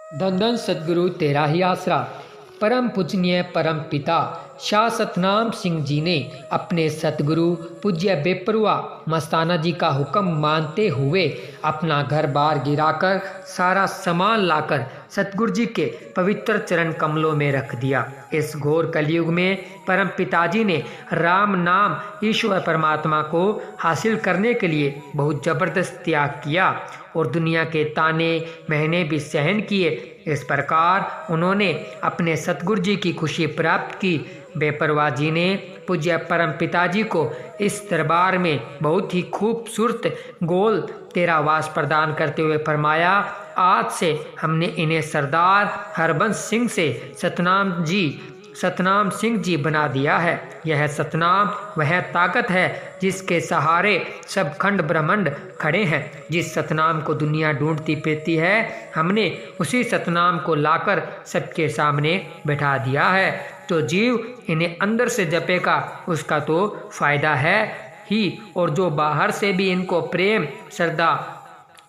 धन धन सतगुरु तेरा ही आसरा। परम पूजनीय परम पिता शाह सतनाम सिंह जी ने अपने सतगुरु पूज्य बेपरवा मस्ताना जी का हुक्म मानते हुए अपना घर बार गिराकर सारा सामान लाकर सतगुरु जी के पवित्र चरण कमलों में रख दिया। इस घोर कलयुग में परम पिताजी ने राम नाम ईश्वर परमात्मा को हासिल करने के लिए बहुत जबरदस्त त्याग किया और दुनिया के ताने महने भी सहन किए। इस प्रकार उन्होंने अपने सतगुरु जी की खुशी प्राप्त की। बेपरवा जी ने पूज्य परम पिताजी को इस दरबार में बहुत ही खूबसूरत गोल तेरावास प्रदान करते हुए फरमाया, आज से हमने इन्हें सरदार हरबंस सिंह से सतनाम सिंह जी बना दिया है। यह सतनाम वह ताकत है जिसके सहारे सब खंड ब्रह्मांड खड़े हैं। जिस सतनाम को दुनिया ढूंढती फिरती है, हमने उसी सतनाम को लाकर सबके सामने बैठा दिया है। तो जीव इन्हें अंदर से जपेगा उसका तो फायदा है ही, और जो बाहर से भी इनको प्रेम श्रद्धा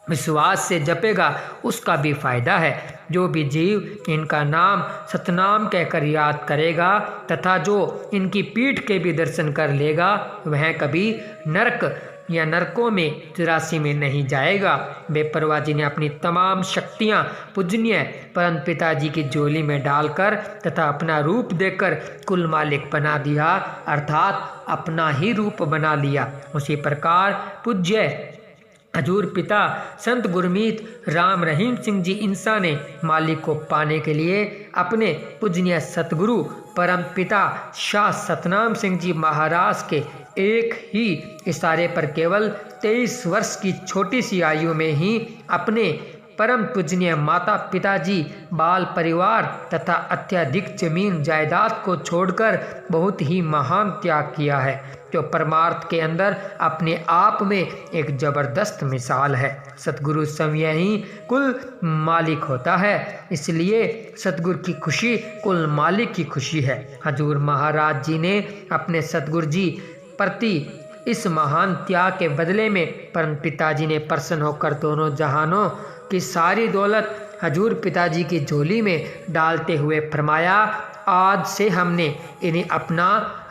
विश्वास से जपेगा उसका भी फायदा है। जो भी जीव इनका नाम सतनाम कहकर याद करेगा तथा जो इनकी पीठ के भी दर्शन कर लेगा वह कभी नरक या नरकों में 84 में नहीं जाएगा। बेपरवा जी ने अपनी तमाम शक्तियां पूजनीय परम पिताजी की झोली में डालकर तथा अपना रूप देकर कुल मालिक बना दिया, अर्थात अपना ही रूप बना लिया। उसी प्रकार पूज्य हजूर पिता संत गुरमीत राम रहीम सिंह जी इंसा ने मालिक को पाने के लिए अपने पूजनीय सतगुरु परम पिता शाह सतनाम सिंह जी महाराज के एक ही इशारे पर केवल 23 वर्ष की छोटी सी आयु में ही अपने परम पूजनीय माता पिताजी बाल परिवार तथा अत्यधिक जमीन जायदाद को छोड़कर बहुत ही महान त्याग किया है, जो परमार्थ के अंदर अपने आप में एक जबरदस्त मिसाल है। सतगुरु स्वयं ही कुल मालिक होता है, इसलिए सतगुरु की खुशी कुल मालिक की खुशी है। हजूर महाराज जी ने अपने सतगुरु जी प्रति इस महान त्याग के बदले में परम पिताजी ने प्रसन्न होकर दोनों जहानों की सारी दौलत हजूर पिताजी की झोली में डालते हुए फरमाया, आज से हमने इन्हें अपना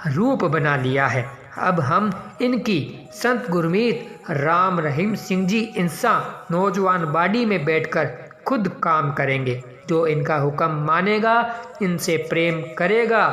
रूप बना लिया है। अब हम इनकी संत गुरमीत राम रहीम सिंह जी इंसा नौजवान बाड़ी में बैठकर खुद काम करेंगे। जो इनका हुक्म मानेगा, इनसे प्रेम करेगा,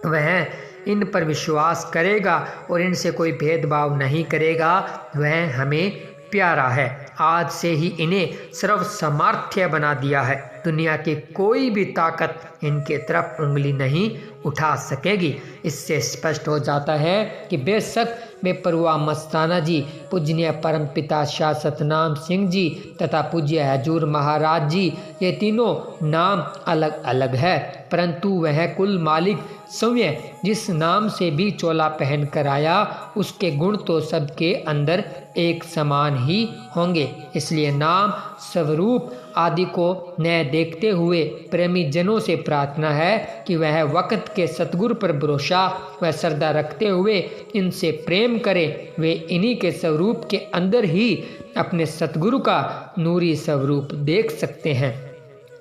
वह इन पर विश्वास करेगा और इनसे कोई भेदभाव नहीं करेगा, वह हमें प्यारा है। आज से ही इन्हें सर्व सामर्थ्य बना दिया है। दुनिया की कोई भी ताकत इनके तरफ उंगली नहीं उठा सकेगी। इससे स्पष्ट हो जाता है कि बेशक बेपरवा मस्ताना जी, पूजनीय परम पिता शाह सतनाम सिंह जी तथा पूज्य हजूर महाराज जी, ये तीनों नाम अलग अलग है, परंतु वह कुल मालिक स्वयं जिस नाम से भी चोला पहन कर आया उसके गुण तो सबके अंदर एक समान ही होंगे। इसलिए नाम स्वरूप आदि को न देखते हुए प्रेमी जनों से प्रार्थना है कि वह वक्त के सतगुरु पर भरोसा व श्रद्धा रखते हुए इनसे प्रेम करें। वे इन्हीं के स्वरूप के अंदर ही अपने सतगुरु का नूरी स्वरूप देख सकते हैं।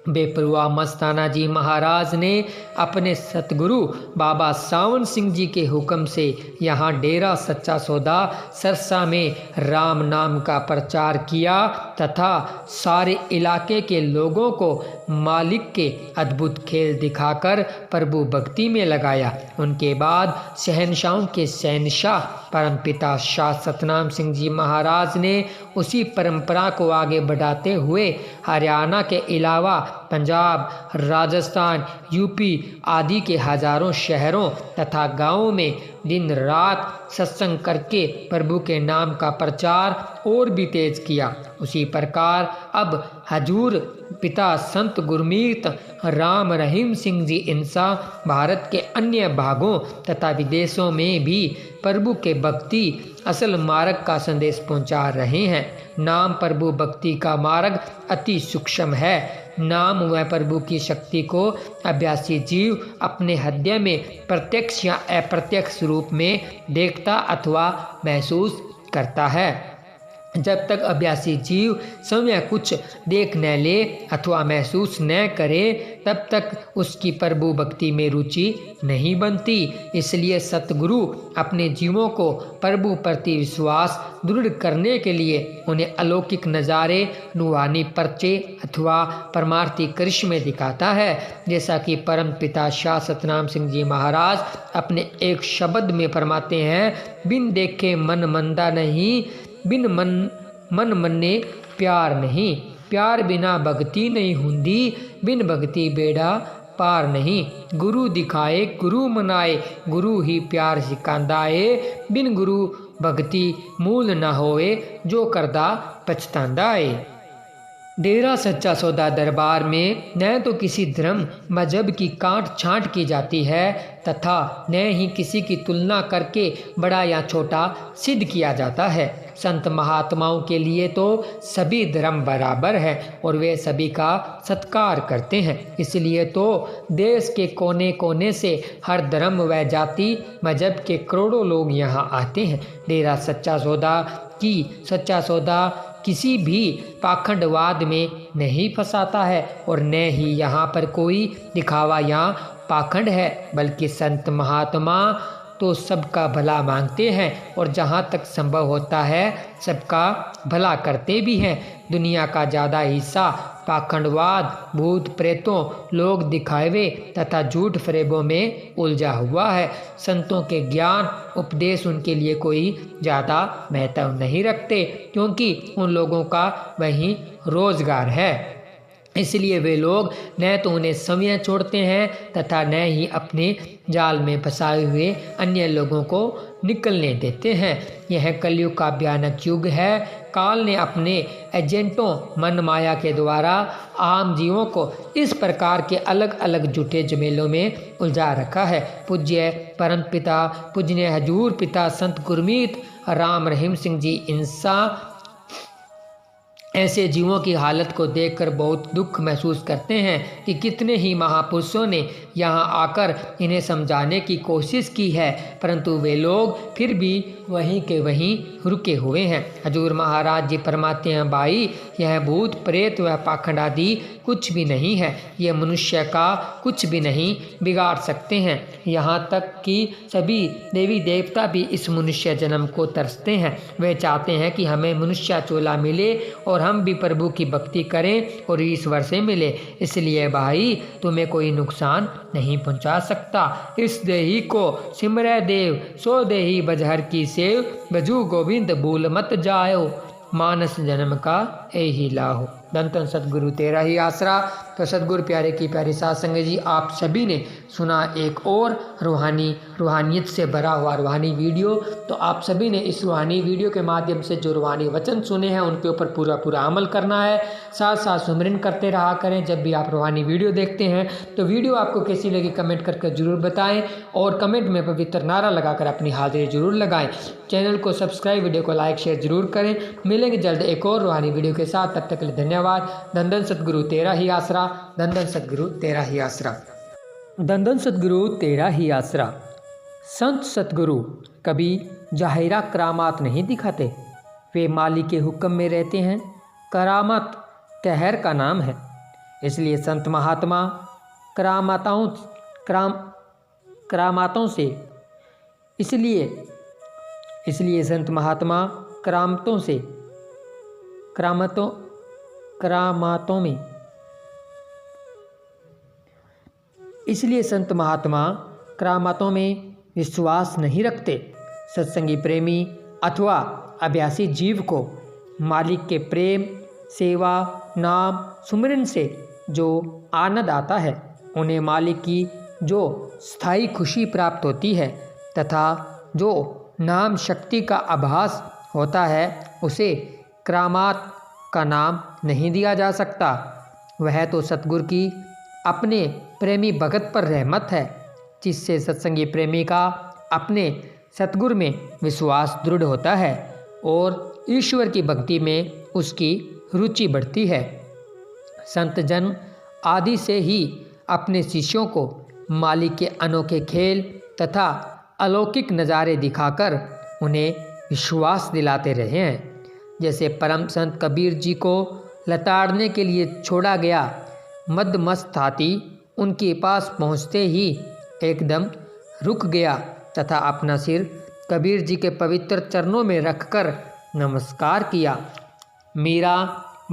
बेपरवा मस्ताना जी महाराज ने अपने सतगुरु बाबा सावन सिंह जी के हुक्म से यहाँ डेरा सच्चा सौदा सरसा में राम नाम का प्रचार किया तथा सारे इलाके के लोगों को मालिक के अद्भुत खेल दिखाकर प्रभु भक्ति में लगाया। उनके बाद शहनशाहों के शहनशाह परमपिता शाह सतनाम सिंह जी महाराज ने उसी परंपरा को आगे बढ़ाते हुए हरियाणा के अलावा पंजाब, राजस्थान, यूपी आदि के हजारों शहरों तथा गांवों में दिन रात सत्संग करके प्रभु के नाम का प्रचार और भी तेज किया। उसी प्रकार अब हजूर पिता संत गुरमीत राम रहीम सिंह जी इंसा भारत के अन्य भागों तथा विदेशों में भी प्रभु के भक्ति असल मार्ग का संदेश पहुंचा रहे हैं। नाम प्रभु भक्ति का मार्ग अति सूक्ष्म है। नाम व प्रभु की शक्ति को अभ्यासी जीव अपने हृदय में प्रत्यक्ष या अप्रत्यक्ष रूप में देखता अथवा महसूस करता है। जब तक अभ्यासी जीव स्वयं कुछ देख न ले अथवा महसूस न करे तब तक उसकी प्रभु भक्ति में रुचि नहीं बनती। इसलिए सतगुरु अपने जीवों को प्रभु प्रति विश्वास दृढ़ करने के लिए उन्हें अलौकिक नज़ारे, रूहानी पर्चे अथवा परमार्थी करिश्मे दिखाता है। जैसा कि परम पिता शाह सतनाम सिंह जी महाराज अपने एक शब्द में फरमाते हैं, बिन देखे मन मंदा नहीं, बिन मन मन्ने प्यार नहीं, प्यार बिना भक्ति नहीं हुंदी, बिन भक्ति बेड़ा पार नहीं। गुरु दिखाए गुरु मनाए, गुरु ही प्यार सिखांदा है, बिन गुरु भक्ति मूल न होए, जो करदा पछतांदा है। डेरा सच्चा सौदा दरबार में न तो किसी धर्म मजहब की काट छांट की जाती है तथा न ही किसी की तुलना करके बड़ा या छोटा सिद्ध किया जाता है। संत महात्माओं के लिए तो सभी धर्म बराबर है और वे सभी का सत्कार करते हैं। इसलिए तो देश के कोने कोने से हर धर्म व जाति मजहब के करोड़ों लोग यहाँ आते हैं। डेरा सच्चा सौदा किसी भी पाखंडवाद में नहीं फंसाता है और न ही यहाँ पर कोई दिखावा या पाखंड है, बल्कि संत महात्मा तो सबका भला मांगते हैं और जहाँ तक संभव होता है सबका भला करते भी हैं। दुनिया का ज़्यादा हिस्सा पाखंडवाद, भूत प्रेतों, लोग दिखावे तथा झूठ फरेबों में उलझा हुआ है। संतों के ज्ञान उपदेश उनके लिए कोई ज़्यादा महत्व नहीं रखते, क्योंकि उन लोगों का वही रोजगार है। इसलिए वे लोग न तो उन्हें समय छोड़ते हैं तथा न ही अपने जाल में फंसाए हुए अन्य लोगों को निकलने देते हैं। यह कलयुग का भयानक युग है। काल ने अपने एजेंटों मन माया के द्वारा आम जीवों को इस प्रकार के अलग अलग झूठे झमेलों में उलझा रखा है। पूज्य परम पिता पूजनीय हजूर पिता संत गुरमीत राम रहीम सिंह जी इंसान ऐसे जीवों की हालत को देखकर बहुत दुख महसूस करते हैं कि कितने ही महापुरुषों ने यहाँ आकर इन्हें समझाने की कोशिश की है, परंतु वे लोग फिर भी वहीं के वहीं रुके हुए हैं। हजूर महाराज जी फरमाते हैं, भाई यह भूत प्रेत व पाखंड आदि कुछ भी नहीं है, यह मनुष्य का कुछ भी नहीं बिगाड़ सकते हैं। यहाँ तक कि सभी देवी देवता भी इस मनुष्य जन्म को तरसते हैं। वे चाहते हैं कि हमें मनुष्य चोला मिले और हम भी प्रभु की भक्ति करें और ईश्वर से मिले। इसलिए भाई तुम्हें कोई नुकसान नहीं पहुंचा सकता। इस देही को सिमरै देव, सो देही बजहर की सेव, बजू गोविंद भूल मत जायो, मानस जन्म का यही लाहो। धन धन सतगुरु तेरा ही आसरा। तो सतगुरु प्यारे की प्यारी साध संगत जी, आप सभी ने सुना एक और रूहानियत से भरा हुआ रूहानी वीडियो। तो आप सभी ने इस रूहानी वीडियो के माध्यम से जो रूहानी वचन सुने हैं उनके ऊपर पूरा अमल करना है। साथ साथ सुमिरन करते रहा करें। जब भी आप रूहानी वीडियो देखते हैं तो वीडियो आपको कैसी लगी कमेंट करके जरूर बताएं और कमेंट में पवित्र नारा लगाकर अपनी हाजिरी जरूर लगाएं। चैनल को सब्सक्राइब, वीडियो को लाइक शेयर जरूर करें। मिलेंगे जल्द एक और रूहानी वीडियो के साथ। तब तक के लिए धन्यवाद। धन धन सतगुरु तेरा ही आसरा। धन धन सतगुरु तेरा ही आसरा। धन धन सतगुरु तेरा ही आसरा। संत सतगुरु कभी जाहिरा करामात नहीं दिखाते, वे मालिक के हुक्म में रहते हैं। करामत कहर का नाम है, इसलिए संत महात्मा करामातों से इसलिए संत महात्मा करामातों में विश्वास नहीं रखते। सत्संगी प्रेमी अथवा अभ्यासी जीव को मालिक के प्रेम, सेवा, नाम, सुमिरन से जो आनंद आता है, उन्हें मालिक की जो स्थायी खुशी प्राप्त होती है तथा जो नाम शक्ति का आभास होता है, उसे करामात का नाम नहीं दिया जा सकता। वह तो सतगुरु की अपने प्रेमी भगत पर रहमत है, जिससे सत्संगी प्रेमी का अपने सतगुरु में विश्वास दृढ़ होता है और ईश्वर की भक्ति में उसकी रुचि बढ़ती है। संत जन आदि से ही अपने शिष्यों को मालिक के अनोखे खेल तथा अलौकिक नज़ारे दिखाकर उन्हें विश्वास दिलाते रहे हैं। जैसे परम संत कबीर जी को लताड़ने के लिए छोड़ा गया मदमस्त हाथी उनके पास पहुँचते ही एकदम रुक गया तथा अपना सिर कबीर जी के पवित्र चरणों में रखकर नमस्कार किया। मीरा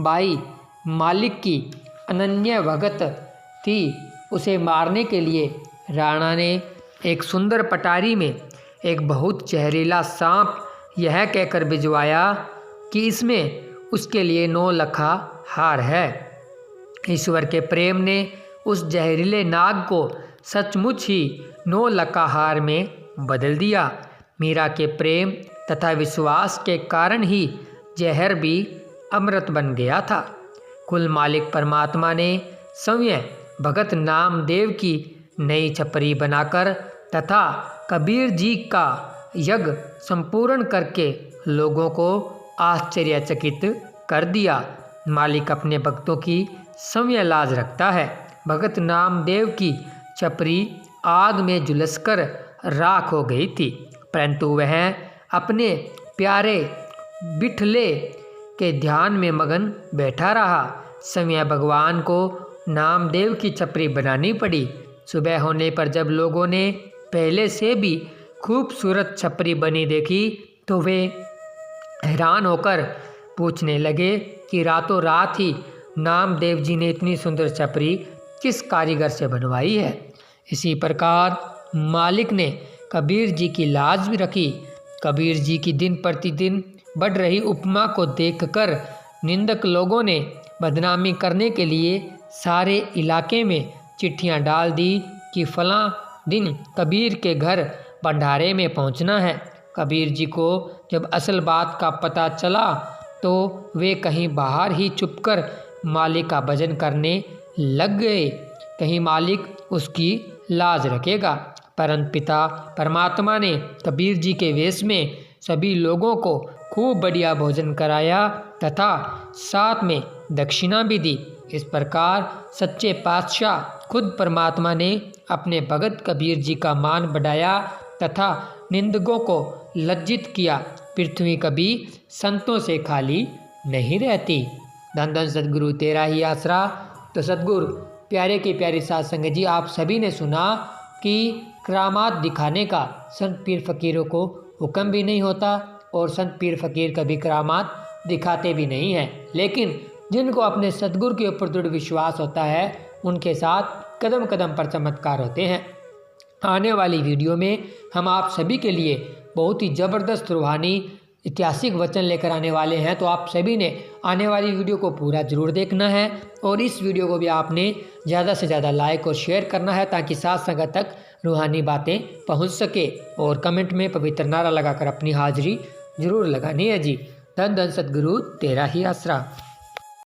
बाई मालिक की अनन्य भगत थी। उसे मारने के लिए राणा ने एक सुंदर पटारी में एक बहुत जहरीला सांप यह कहकर भिजवाया कि इसमें उसके लिए 9 लखा हार है। ईश्वर के प्रेम ने उस जहरीले नाग को सचमुच ही 9 लखा हार में बदल दिया। मीरा के प्रेम तथा विश्वास के कारण ही जहर भी अमृत बन गया था। कुल मालिक परमात्मा ने स्वयं भगत नामदेव की नई छपरी बनाकर तथा कबीर जी का यज्ञ संपूर्ण करके लोगों को आश्चर्यचकित कर दिया। मालिक अपने भक्तों की स्वयं लाज रखता है। भगत नामदेव की छपरी आग में झुलसकर राख हो गई थी, परंतु वह अपने प्यारे बिठले के ध्यान में मगन बैठा रहा। स्वयं भगवान को नामदेव की छपरी बनानी पड़ी। सुबह होने पर जब लोगों ने पहले से भी खूबसूरत छपरी बनी देखी तो वे हैरान होकर पूछने लगे कि रातों रात ही नामदेव जी ने इतनी सुंदर छपरी किस कारीगर से बनवाई है। इसी प्रकार मालिक ने कबीर जी की लाज भी रखी। कबीर जी की दिन प्रतिदिन बढ़ रही उपमा को देखकर निंदक लोगों ने बदनामी करने के लिए सारे इलाके में चिट्ठियां डाल दी कि फलां दिन कबीर के घर भंडारे में पहुंचना है। कबीर जी को जब असल बात का पता चला तो वे कहीं बाहर ही छुपकर मालिक का भजन करने लग गए, कहीं मालिक उसकी लाज रखेगा। परंतु पिता परमात्मा ने कबीर जी के वेश में सभी लोगों को खूब बढ़िया भोजन कराया तथा साथ में दक्षिणा भी दी। इस प्रकार सच्चे पातशाह खुद परमात्मा ने अपने भगत कबीर जी का मान बढ़ाया तथा निंदकों को लज्जित किया। पृथ्वी कभी संतों से खाली नहीं रहती। धन धन सदगुरु तेरा ही आसरा। तो सदगुरु प्यारे की प्यारी साध संगत जी, आप सभी ने सुना कि करामात दिखाने का संत पीर फकीरों को हुक्म भी नहीं होता और संत पीर फकीर कभी करामात दिखाते भी नहीं हैं, लेकिन जिनको अपने सदगुरु के ऊपर दृढ़ विश्वास होता है उनके साथ कदम कदम पर चमत्कार होते हैं। आने वाली वीडियो में हम आप सभी के लिए बहुत ही ज़बरदस्त रूहानी ऐतिहासिक वचन लेकर आने वाले हैं, तो आप सभी ने आने वाली वीडियो को पूरा ज़रूर देखना है और इस वीडियो को भी आपने ज़्यादा से ज़्यादा लाइक और शेयर करना है ताकि साथ संगत तक रूहानी बातें पहुंच सके। और कमेंट में पवित्र नारा लगाकर अपनी हाजिरी ज़रूर लगानी है जी। धन धन सदगुरु तेरा ही आसरा।